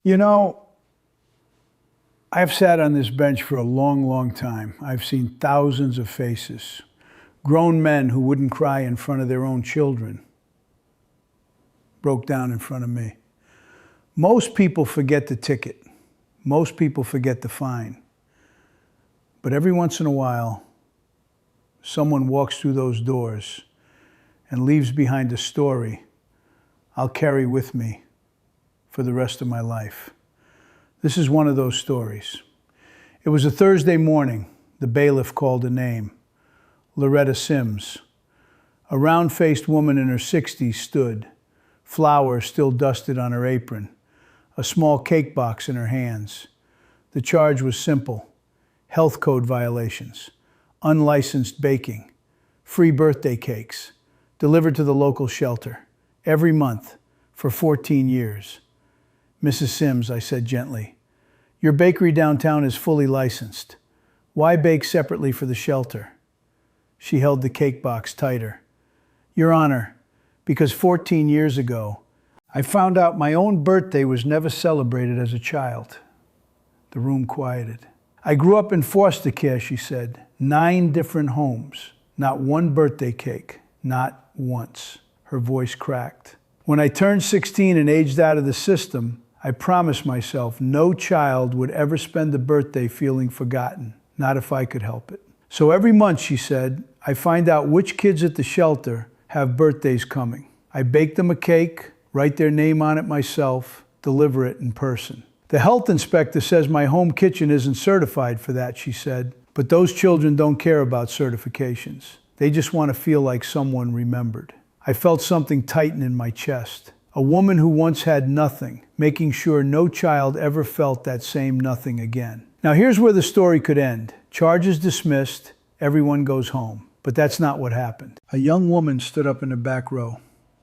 You know, I've sat on this bench for a long, long time. I've seen thousands of faces. Grown men who wouldn't cry in front of their own children broke down in front of me. Most people forget the ticket. Most people forget the fine. But every once in a while, someone walks through those doors and leaves behind a story I'll carry with me for the rest of my life. This is one of those stories. It was a Thursday morning. The bailiff called a name. Loretta Sims. A round-faced woman in her 60s stood, flour still dusted on her apron, a small cake box in her hands. The charge was simple: health code violations, unlicensed baking, free birthday cakes, delivered to the local shelter, every month, for 14 years. "Mrs. Sims," I said gently, "your bakery downtown is fully licensed. Why bake separately for the shelter?" She held the cake box tighter. "Your Honor, because 14 years ago, I found out my own birthday was never celebrated as a child." The room quieted. "I grew up in foster care," she said. 9 different homes. Not one birthday cake. Not once." Her voice cracked. "When I turned 16 and aged out of the system, I promised myself no child would ever spend a birthday feeling forgotten. Not if I could help it. So every month," she said, "I find out which kids at the shelter have birthdays coming. I bake them a cake, write their name on it myself, deliver it in person. The health inspector says my home kitchen isn't certified for that," she said. "But those children don't care about certifications. They just want to feel like someone remembered." I felt something tighten in my chest. A woman who once had nothing, making sure no child ever felt that same nothing again. Now here's where the story could end. Charges dismissed, everyone goes home. But that's not what happened. A young woman stood up in the back row,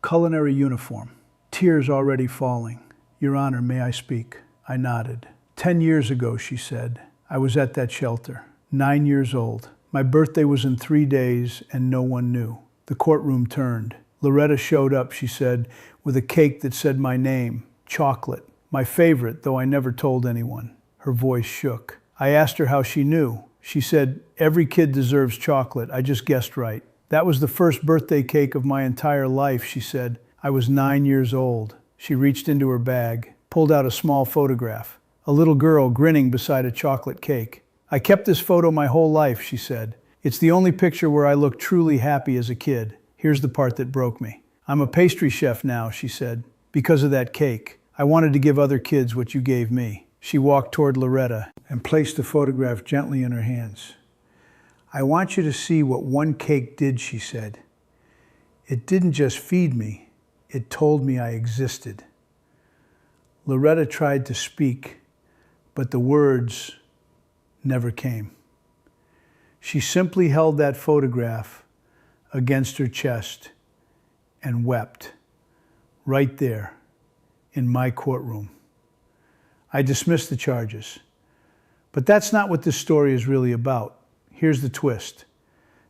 culinary uniform, tears already falling. "Your Honor, may I speak?" I nodded. 10 years ago," she said, "I was at that shelter, 9 years old. My birthday was in 3 days and no one knew." The courtroom turned. Loretta showed up, she said, with a cake that said my name, chocolate. My favorite, though I never told anyone. Her voice shook. I asked her how she knew. She said, "Every kid deserves chocolate. I just guessed right." "That was the first birthday cake of my entire life," she said. "I was 9 years old." She reached into her bag, pulled out a small photograph. A little girl grinning beside a chocolate cake. "I kept this photo my whole life," she said. "It's the only picture where I look truly happy as a kid. Here's the part that broke me. I'm a pastry chef now," she said, "because of that cake. I wanted to give other kids what you gave me." She walked toward Loretta and placed the photograph gently in her hands. "I want you to see what one cake did," she said. "It didn't just feed me, it told me I existed." Loretta tried to speak, but the words never came. She simply held that photograph against her chest and wept, right there in my courtroom. I dismissed the charges. But that's not what this story is really about. Here's the twist.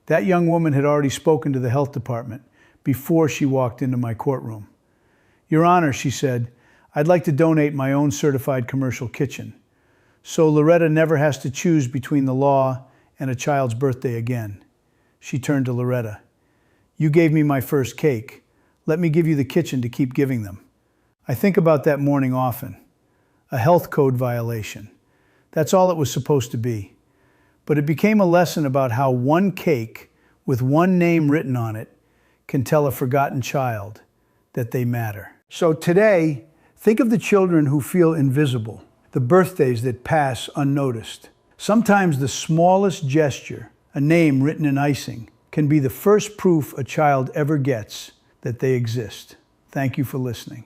That young woman had already spoken to the health department before she walked into my courtroom. "Your Honor," she said, "I'd like to donate my own certified commercial kitchen, so Loretta never has to choose between the law and a child's birthday again." She turned to Loretta. "You gave me my first cake. Let me give you the kitchen to keep giving them." I think about that morning often. A health code violation. That's all it was supposed to be. But it became a lesson about how one cake with one name written on it can tell a forgotten child that they matter. So today, think of the children who feel invisible, the birthdays that pass unnoticed. Sometimes the smallest gesture, a name written in icing, can be the first proof a child ever gets that they exist. Thank you for listening.